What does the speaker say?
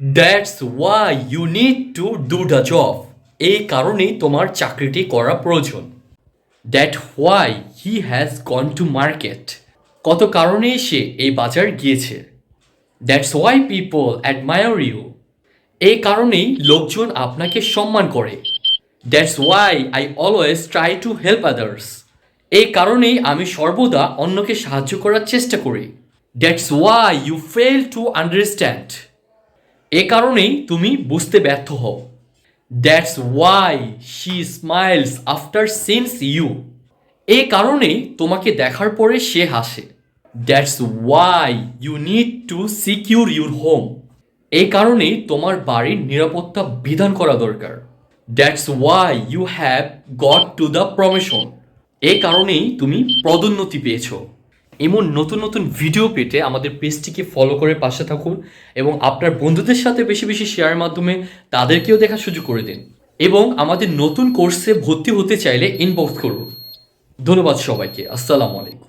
That's why you need to do the job. এই কারণেই তোমার চাকরিটি করা প্রয়োজন। That why he has gone to market. কত কারণেই সে এই বাজার গিয়েছে। That's why people admire you. এই কারণেই লোকজন আপনাকে সম্মান করে। That's why I always try to help others. এই কারণেই আমি সর্বদা অন্যকে সাহায্য করার চেষ্টা করি। That's why you fail to understand. এ কারণেই তুমি বুঝতে ব্যর্থ হও। That's why she smiles after since you. এ কারণেই তোমাকে দেখার পরে সে হাসে। That's why you need to secure your home. এই কারণেই তোমার বাড়ির নিরাপত্তা বিধান করা দরকার। That's why you have got to the promotion. এই কারণেই তুমি পদোন্নতি পেয়েছো। এমন নতুন নতুন ভিডিও পেতে আমাদের পেজটিকে ফলো করে পাশে থাকুন এবং আপনার বন্ধুদের সাথে বেশি বেশি শেয়ারের মাধ্যমে তাদেরকেও দেখার সুযোগ করে দিন। এবং আমাদের নতুন কোর্সে ভর্তি হতে চাইলে ইনবক্স করুন। ধন্যবাদ সবাইকে। আসসালামু আলাইকুম।